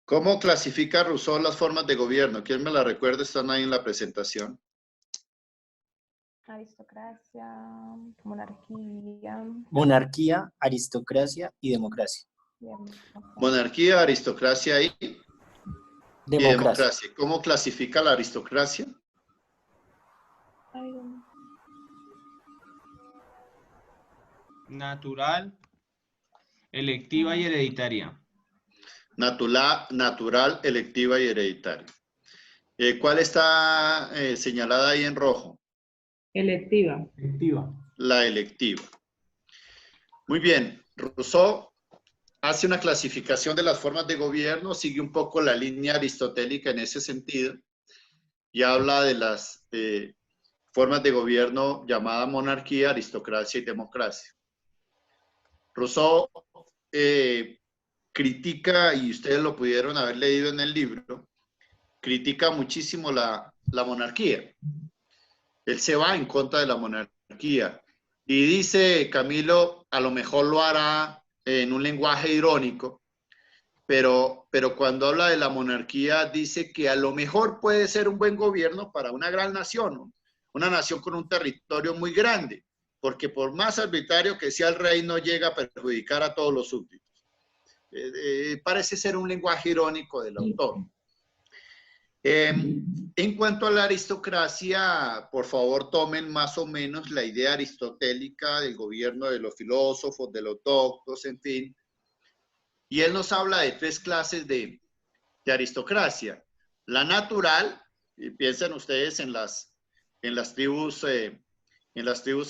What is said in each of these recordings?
¿Cómo clasifica Rousseau las formas de gobierno? ¿Quién me la recuerda? Están ahí en la presentación. Aristocracia, monarquía. Monarquía, aristocracia y democracia. Monarquía, aristocracia y democracia. ¿Cómo clasifica la aristocracia? Natural, electiva y hereditaria. Natural, electiva y hereditaria. ¿Cuál está señalada ahí en rojo? Electiva. La electiva. Muy bien. Rousseau hace una clasificación de las formas de gobierno, sigue un poco la línea aristotélica en ese sentido y habla de las formas de gobierno llamada monarquía, aristocracia y democracia. Rousseau critica, y ustedes lo pudieron haber leído en el libro, critica muchísimo la monarquía. Él se va en contra de la monarquía y dice, Camilo, a lo mejor lo hará en un lenguaje irónico, pero cuando habla de la monarquía dice que a lo mejor puede ser un buen gobierno para una gran nación, ¿no? Una nación con un territorio muy grande, porque por más arbitrario que sea el rey no llega a perjudicar a todos los súbditos. Parece ser un lenguaje irónico del autor. En cuanto a la aristocracia, por favor tomen más o menos la idea aristotélica del gobierno de los filósofos, de los doctos, en fin. Y él nos habla de tres clases de aristocracia. La natural, y piensen ustedes en las tribus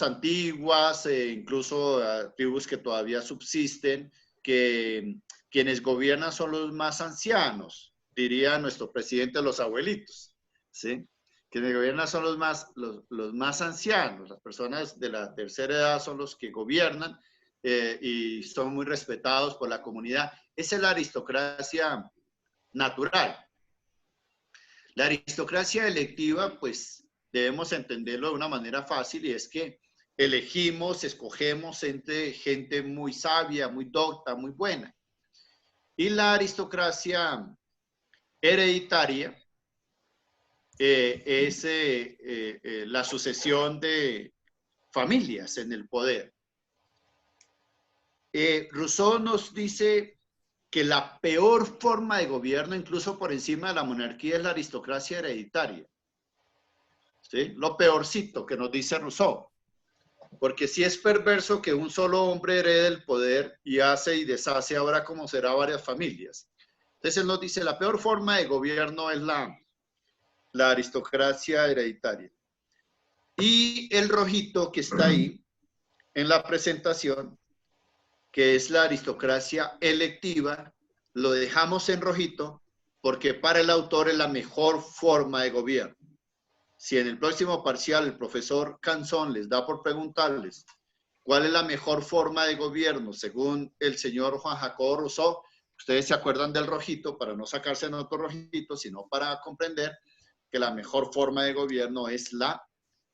antiguas, incluso tribus que todavía subsisten, que quienes gobiernan son los más ancianos, diría nuestro presidente, los abuelitos, ¿sí? Quienes gobiernan son los más ancianos, las personas de la tercera edad son los que gobiernan y son muy respetados por la comunidad. Esa es la aristocracia natural. La aristocracia electiva, pues debemos entenderlo de una manera fácil y es que escogemos entre gente muy sabia, muy docta, muy buena. Y la aristocracia hereditaria es la sucesión de familias en el poder. Rousseau nos dice que la peor forma de gobierno, incluso por encima de la monarquía, es la aristocracia hereditaria. ¿Sí? Lo peorcito que nos dice Rousseau. Porque si es perverso que un solo hombre herede el poder y hace y deshace, ahora como será varias familias. Entonces él nos dice, la peor forma de gobierno es la aristocracia hereditaria. Y el rojito que está ahí en la presentación, que es la aristocracia electiva, lo dejamos en rojito porque para el autor es la mejor forma de gobierno. Si en el próximo parcial el profesor Canzón les da por preguntarles cuál es la mejor forma de gobierno según el señor Juan Jacobo Rousseau, ustedes se acuerdan del rojito para no sacarse en otro rojito, sino para comprender que la mejor forma de gobierno es la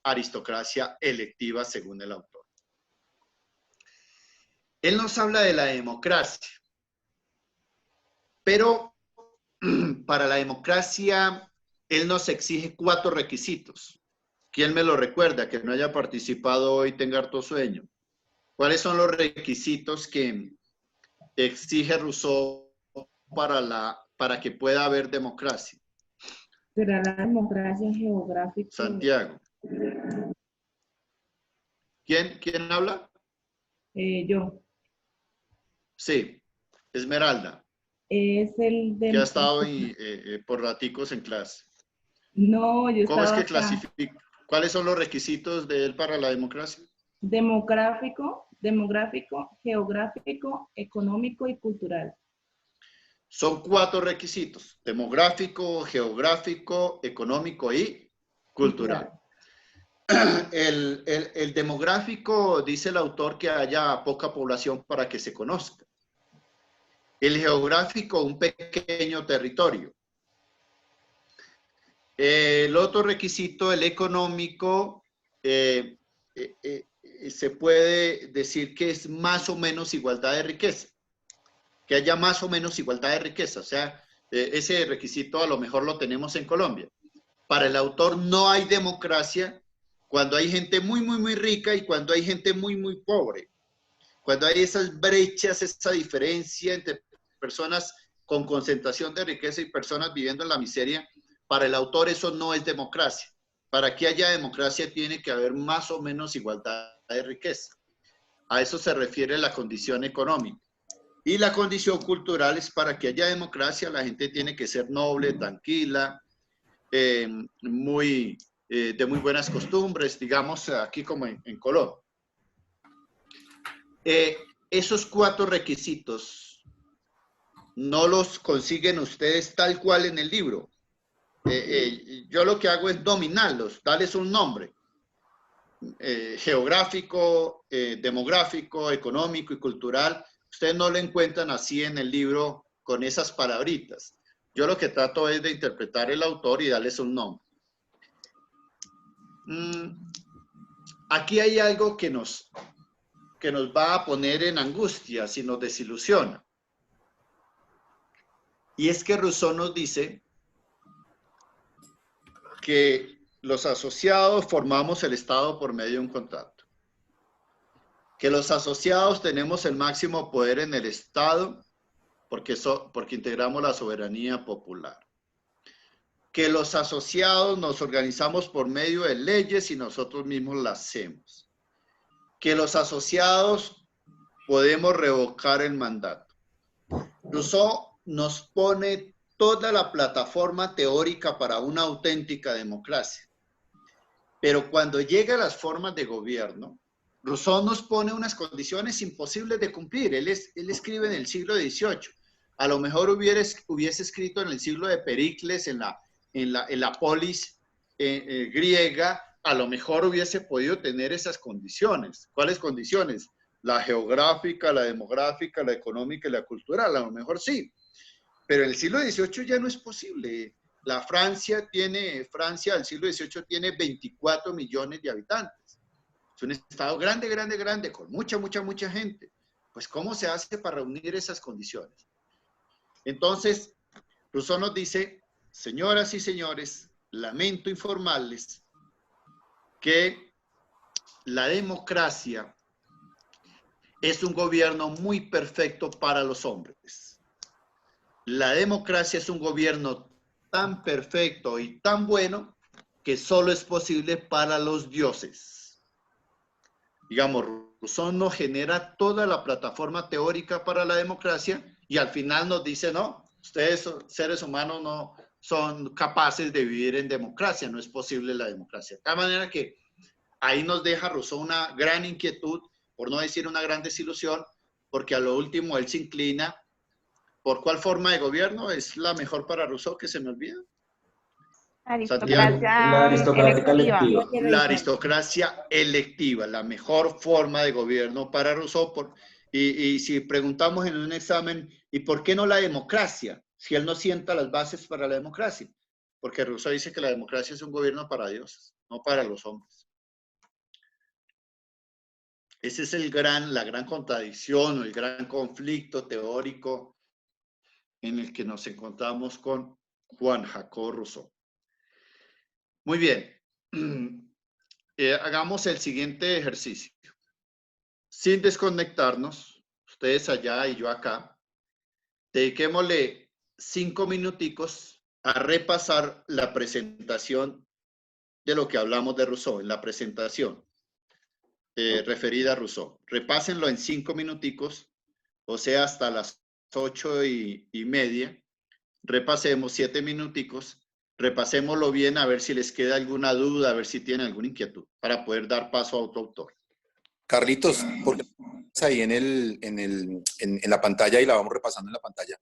aristocracia electiva según el autor. Él nos habla de la democracia, pero para la democracia él nos exige 4 requisitos. ¿Quién me lo recuerda? Que no haya participado hoy, tenga harto sueño. ¿Cuáles son los requisitos que exige Rousseau para que pueda haber democracia? ¿Será la democracia geográfica? Santiago. ¿Quién habla? Yo. Sí, Esmeralda. Es el de... Que ha estado por raticos en clase. No, yo ¿Cómo es que acá. clasifica? ¿Cuáles son los requisitos de él para la democracia? Demográfico, geográfico, económico y cultural. Son 4 requisitos: demográfico, geográfico, económico y cultural. El demográfico dice el autor que haya poca población para que se conozca. El geográfico, un pequeño territorio. El otro requisito, el económico, se puede decir que es más o menos igualdad de riqueza. Que haya más o menos igualdad de riqueza. O sea, ese requisito a lo mejor lo tenemos en Colombia. Para el autor no hay democracia cuando hay gente muy, muy, muy rica y cuando hay gente muy, muy pobre. Cuando hay esas brechas, esa diferencia entre personas con concentración de riqueza y personas viviendo en la miseria, para el autor eso no es democracia. Para que haya democracia tiene que haber más o menos igualdad de riqueza. A eso se refiere la condición económica. Y la condición cultural es para que haya democracia, la gente tiene que ser noble, tranquila, de muy buenas costumbres, digamos aquí como en Colombia. Esos 4 requisitos no los consiguen ustedes tal cual en el libro. Yo lo que hago es dominarlos, darles un nombre. Geográfico, demográfico, económico y cultural. Ustedes no lo encuentran así en el libro con esas palabritas. Yo lo que trato es de interpretar el autor y darles un nombre. Aquí hay algo que nos va a poner en angustia si nos desilusiona. Y es que Rousseau nos dice que los asociados formamos el Estado por medio de un contrato. Que los asociados tenemos el máximo poder en el Estado porque integramos la soberanía popular. Que los asociados nos organizamos por medio de leyes y nosotros mismos las hacemos. Que los asociados podemos revocar el mandato. Rousseau nos pone toda la plataforma teórica para una auténtica democracia. Pero cuando llega a las formas de gobierno, Rousseau nos pone unas condiciones imposibles de cumplir. Él escribe en el siglo XVIII. A lo mejor hubiese escrito en el siglo de Pericles, en la polis griega, a lo mejor hubiese podido tener esas condiciones. ¿Cuáles condiciones? La geográfica, la demográfica, la económica y la cultural. A lo mejor sí. Pero en el siglo XVIII ya no es posible. Francia del siglo XVIII tiene 24 millones de habitantes. Es un estado grande, grande, grande, con mucha, mucha, mucha gente. Pues, ¿cómo se hace para reunir esas condiciones? Entonces, Rousseau nos dice, señoras y señores, lamento informarles que la democracia es un gobierno muy perfecto para los hombres. La democracia es un gobierno tan perfecto y tan bueno que solo es posible para los dioses. Digamos, Rousseau nos genera toda la plataforma teórica para la democracia y al final nos dice, no, ustedes seres humanos no son capaces de vivir en democracia, no es posible la democracia. De tal manera que ahí nos deja Rousseau una gran inquietud, por no decir una gran desilusión, porque a lo último él se inclina por cuál forma de gobierno es la mejor para Rousseau, que se me olvida. Santiago. La aristocrática electiva. La aristocracia electiva, la mejor forma de gobierno para Rousseau. Y si preguntamos en un examen, ¿y por qué no la democracia? Si él no sienta las bases para la democracia. Porque Rousseau dice que la democracia es un gobierno para dioses, no para los hombres. Ese es la gran contradicción o el gran conflicto teórico en el que nos encontramos con Juan Jacob Rousseau. Muy bien. Hagamos el siguiente ejercicio. Sin desconectarnos, ustedes allá y yo acá, dediquémosle 5 minuticos a repasar la presentación de lo que hablamos de Rousseau, en la presentación referida a Rousseau. Repásenlo en 5 minuticos, o sea, hasta las 8:30. Repasemos 7 minuticos. Repasémoslo bien a ver si les queda alguna duda, a ver si tienen alguna inquietud, para poder dar paso a otro autor. Carlitos, ¿por qué no estás ahí en la pantalla y la vamos repasando en la pantalla?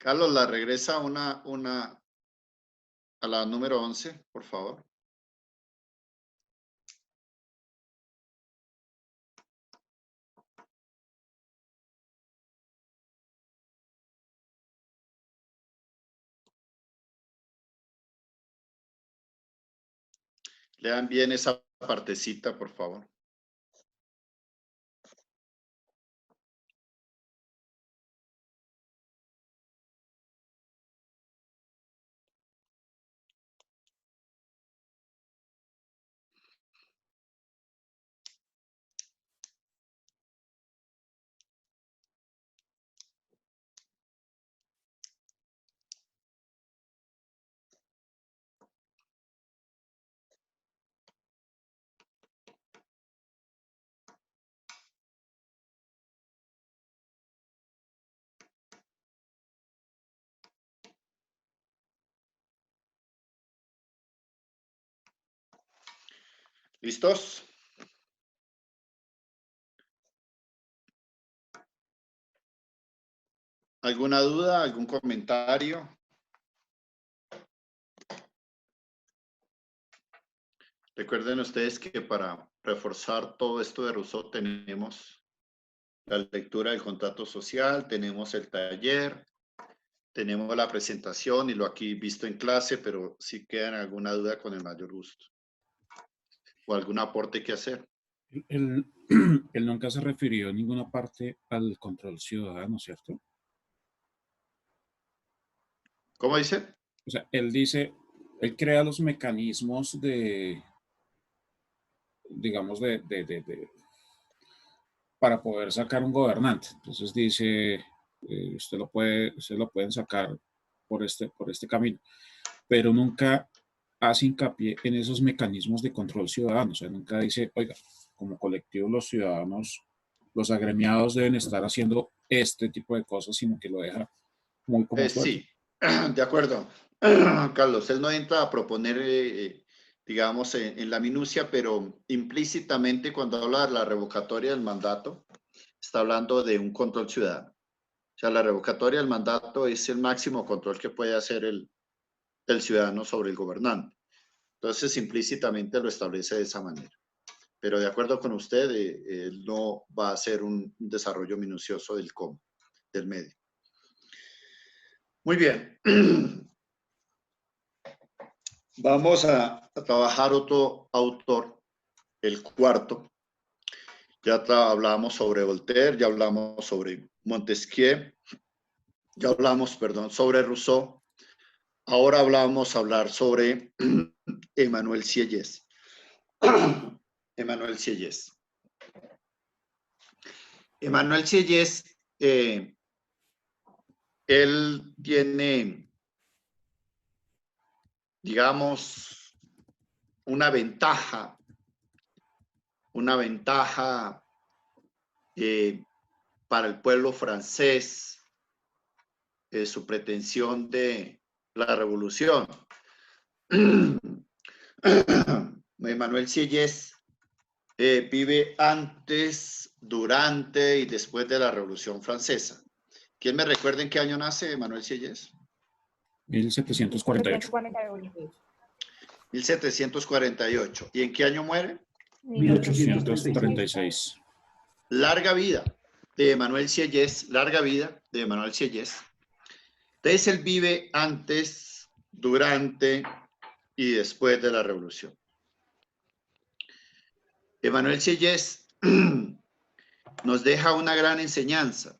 Carlos, la regresa a la número 11, por favor. Lean bien esa partecita, por favor. ¿Listos? ¿Alguna duda? ¿Algún comentario? Recuerden ustedes que para reforzar todo esto de Rousseau tenemos la lectura del contrato social, tenemos el taller, tenemos la presentación y lo aquí visto en clase, pero si quedan alguna duda, con el mayor gusto. O algún aporte que hacer. Él, él nunca se refirió en ninguna parte al control ciudadano, ¿cierto? ¿Cómo dice? O sea, él dice, él crea los mecanismos de, digamos, para poder sacar un gobernante. Entonces dice, usted lo pueden sacar por este camino, pero nunca hace hincapié en esos mecanismos de control ciudadano. O sea, nunca dice, oiga, como colectivo los ciudadanos, los agremiados deben estar haciendo este tipo de cosas, sino que lo deja muy como suelto. Sí, de acuerdo. Carlos, él no entra a proponer, digamos, en la minucia, pero implícitamente cuando habla de la revocatoria del mandato, está hablando de un control ciudadano. O sea, la revocatoria del mandato es el máximo control que puede hacer el ciudadano sobre el gobernante. Entonces, implícitamente lo establece de esa manera. Pero de acuerdo con usted, él no va a hacer un desarrollo minucioso del cómo, del medio. Muy bien. Vamos a trabajar otro autor, el cuarto. Ya hablamos sobre Voltaire, ya hablamos sobre Montesquieu, ya hablamos, perdón, sobre Rousseau. Ahora vamos a hablar sobre Emmanuel Sieyès. Emmanuel Sieyès. Emmanuel Sieyès, él tiene, digamos, una ventaja para el pueblo francés, su pretensión de la revolución. Emmanuel Sieyès vive antes, durante y después de la Revolución Francesa. ¿Quién me recuerda en qué año nace Emmanuel Sieyès? 1748. 1748. ¿Y en qué año muere? 1836. Larga vida de Emmanuel Sieyès, larga vida de Emmanuel Sieyès. Entonces él vive antes, durante y después de la Revolución. Emmanuel Sieyès nos deja una gran enseñanza,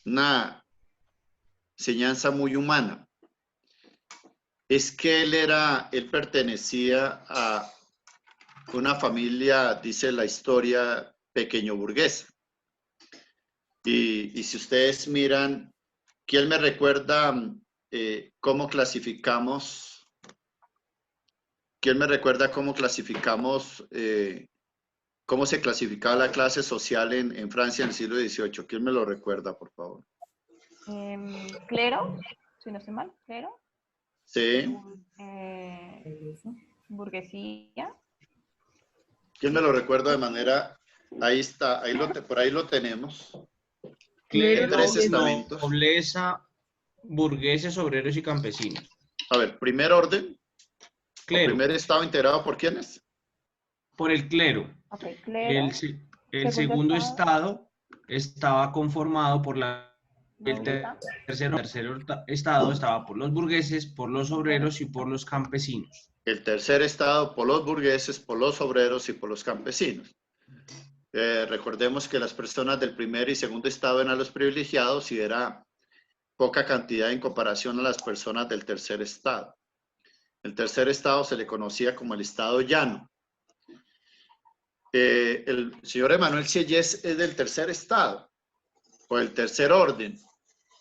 una enseñanza muy humana. Es que él pertenecía a una familia, dice la historia, pequeño burguesa. Y si ustedes miran, ¿quién me recuerda cómo clasificamos? ¿Quién me recuerda cómo clasificamos, cómo se clasificaba la clase social en Francia en el siglo XVIII? ¿Quién me lo recuerda, por favor? Clero, si no estoy mal, clero. Sí. Burguesía. ¿Quién me lo recuerda de manera? Ahí está, por ahí lo tenemos. Clero, Tres estamentos. nobleza, burgueses, obreros y campesinos. A ver, primer orden. Clero. ¿Primer estado integrado por quiénes? Por el clero. Okay, clero. El segundo estado estaba conformado por el tercer estado estaba por los burgueses, por los obreros y por los campesinos. El tercer estado por los burgueses, por los obreros y por los campesinos. Recordemos que las personas del primer y segundo estado eran los privilegiados y era poca cantidad en comparación a las personas del tercer estado. El tercer estado se le conocía como el estado llano. El señor Emmanuel Sieyès es del tercer estado, o el tercer orden,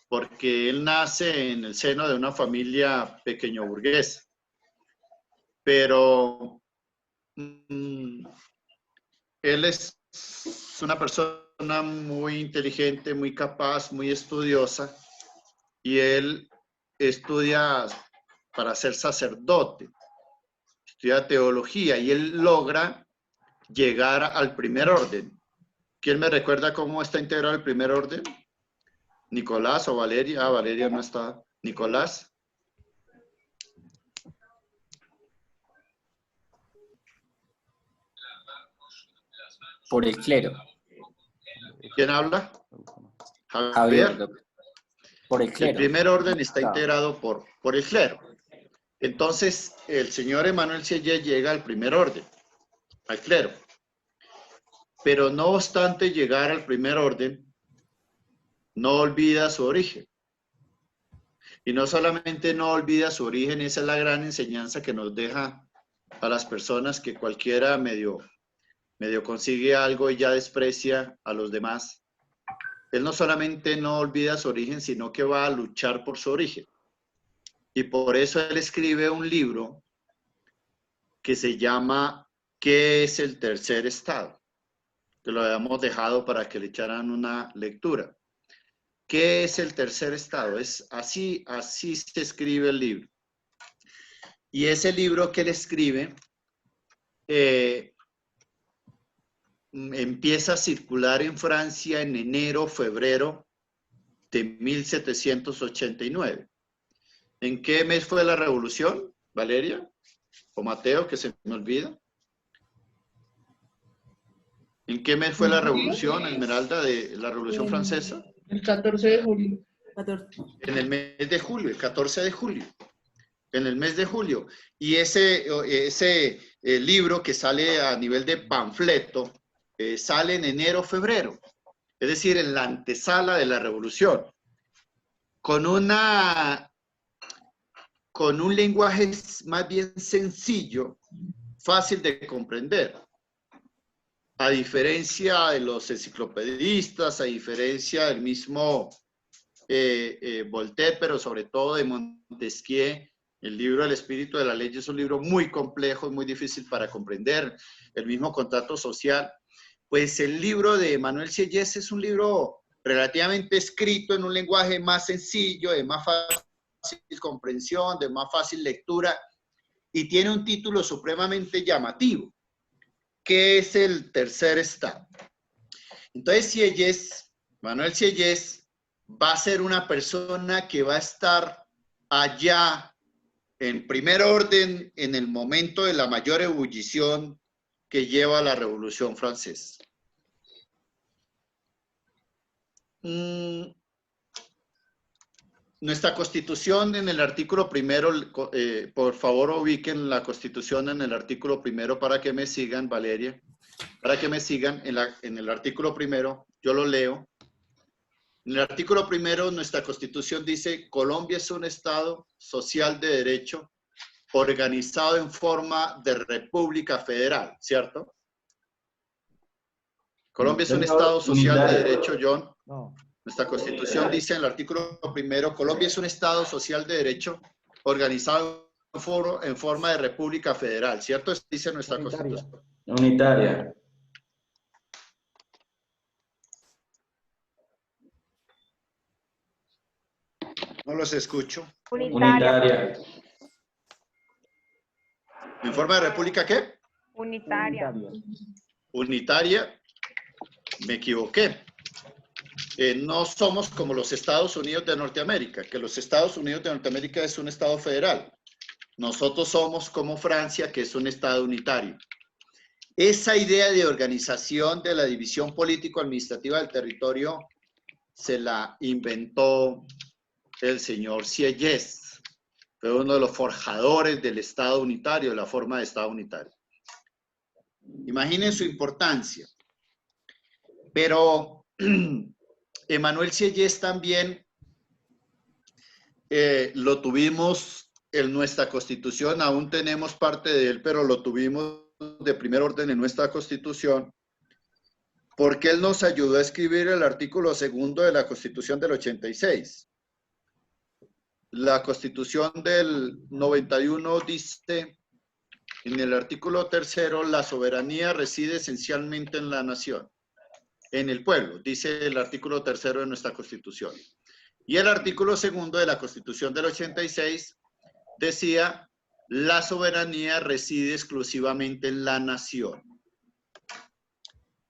porque él nace en el seno de una familia pequeño burguesa. Pero él es una persona muy inteligente, muy capaz, muy estudiosa, y él estudia para ser sacerdote, estudia teología, y él logra llegar al primer orden. ¿Quién me recuerda cómo está integrado el primer orden? ¿Nicolás o Valeria? Ah, Valeria no está. ¿Nicolás? Por el clero. ¿Quién habla? Javier. Por el clero. El primer orden está integrado por el clero. Entonces, el señor Emmanuel Sieyès llega al primer orden, al clero. Pero no obstante llegar al primer orden, no olvida su origen. Y no solamente no olvida su origen, esa es la gran enseñanza que nos deja a las personas que cualquiera medio medio consigue algo y ya desprecia a los demás, él no solamente no olvida su origen, sino que va a luchar por su origen. Y por eso él escribe un libro que se llama ¿Qué es el tercer estado? Que lo habíamos dejado para que le echaran una lectura. ¿Qué es el tercer estado? Es así se escribe el libro. Y ese libro que él escribe empieza a circular en Francia en enero, febrero de 1789. ¿En qué mes fue la revolución, Valeria? ¿O Mateo, que se me olvida? ¿En qué mes fue la revolución, Esmeralda, de la Revolución Francesa? El 14 de julio. En el mes de julio, el 14 de julio. En el mes de julio. Y ese libro que sale a nivel de panfleto, sale en enero, febrero. Es decir, en la antesala de la revolución. Con un lenguaje más bien sencillo, fácil de comprender. A diferencia de los enciclopedistas, a diferencia del mismo Voltaire, pero sobre todo de Montesquieu, el libro El espíritu de la ley es un libro muy complejo y muy difícil para comprender, el mismo Contrato social. Pues el libro de Emmanuel Sieyès es un libro relativamente escrito en un lenguaje más sencillo, de más fácil comprensión, de más fácil lectura, y tiene un título supremamente llamativo, que es el tercer estado. Entonces Sieyès, Manuel Sieyès, va a ser una persona que va a estar allá en primer orden en el momento de la mayor ebullición que lleva la Revolución Francesa. Nuestra Constitución en el artículo primero, por favor ubiquen la Constitución en el artículo primero para que me sigan, Valeria, para que me sigan en el artículo primero, yo lo leo. En el artículo primero, nuestra Constitución dice: Colombia es un Estado social de derecho organizado en forma de república federal, ¿cierto? Colombia es un Estado social de derecho, John. No. Nuestra Constitución dice en el artículo primero: Colombia es un Estado social de derecho organizado en forma de república federal, ¿cierto? Eso dice nuestra Constitución. Unitaria. No los escucho. Unitaria. ¿En forma de república qué? Unitaria. Unitaria. Me equivoqué. No somos como los Estados Unidos de Norteamérica, que los Estados Unidos de Norteamérica es un Estado federal. Nosotros somos como Francia, que es un Estado unitario. Esa idea de organización de la división político-administrativa del territorio se la inventó el señor Sieyès. Fue uno de los forjadores del Estado unitario, de la forma de Estado unitario. Imaginen su importancia. Pero Emmanuel Sieyès también lo tuvimos en nuestra Constitución, aún tenemos parte de él, pero lo tuvimos de primer orden en nuestra Constitución, porque él nos ayudó a escribir el artículo 2 de la Constitución del 86. La Constitución del 91 dice, en el artículo 3, la soberanía reside esencialmente en la nación, en el pueblo, dice el artículo 3 de nuestra Constitución. Y el artículo 2 de la Constitución del 86 decía, la soberanía reside exclusivamente en la nación.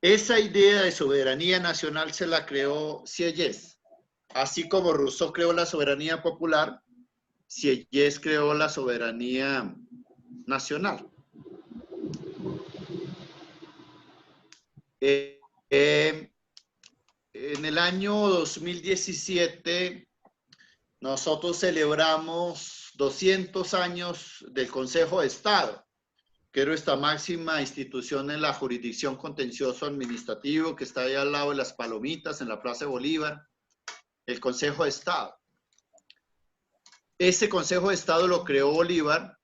Esa idea de soberanía nacional se la creó Sieyès. Así como Rousseau creó la soberanía popular, Sieyès creó la soberanía nacional. En el año 2017, nosotros celebramos 200 años del Consejo de Estado, que es nuestra máxima institución en la jurisdicción contencioso administrativo, que está ahí al lado de las Palomitas, en la Plaza de Bolívar, el Consejo de Estado. Ese Consejo de Estado lo creó Bolívar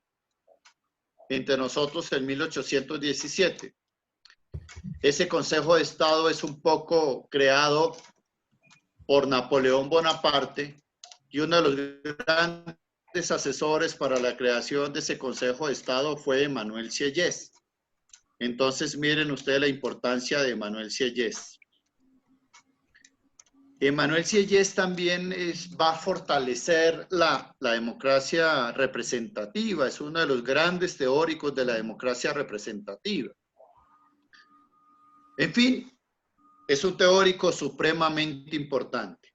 entre nosotros en 1817. Ese Consejo de Estado es un poco creado por Napoleón Bonaparte y uno de los grandes asesores para la creación de ese Consejo de Estado fue Emmanuel Sieyès. Entonces, miren ustedes la importancia de Emmanuel Sieyès. Emmanuel Sieyès también va a fortalecer la democracia representativa. Es uno de los grandes teóricos de la democracia representativa. En fin, es un teórico supremamente importante.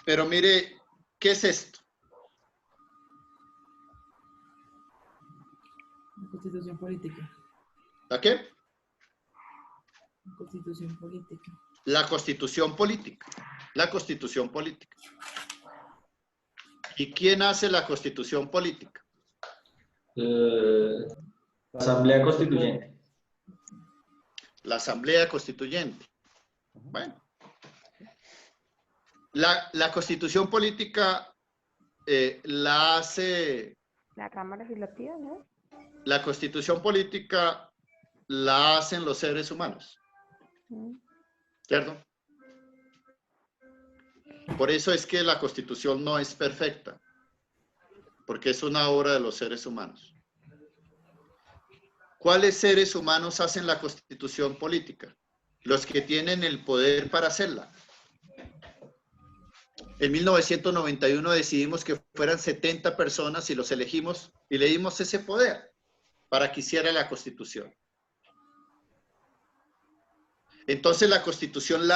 Pero mire, ¿qué es esto? La Constitución política. ¿La qué? La Constitución política. La Constitución política. La Constitución política. ¿Y quién hace la Constitución política? La Asamblea Constituyente. La Asamblea Constituyente. Bueno. La Constitución política la hace... La Cámara Legislativa, ¿no? La Constitución política la hacen los seres humanos. ¿Cierto? Por eso es que la Constitución no es perfecta, porque es una obra de los seres humanos. ¿Cuáles seres humanos hacen la Constitución política? Los que tienen el poder para hacerla. En 1991 decidimos que fueran 70 personas y los elegimos y le dimos ese poder para que hiciera la Constitución. Entonces la Constitución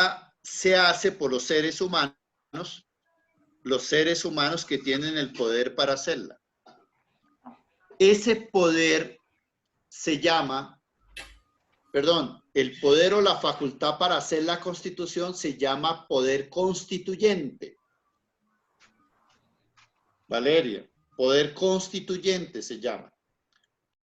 se hace por los seres humanos que tienen el poder para hacerla. Ese poder se llama, el poder o la facultad para hacer la Constitución se llama poder constituyente. Valeria, poder constituyente se llama.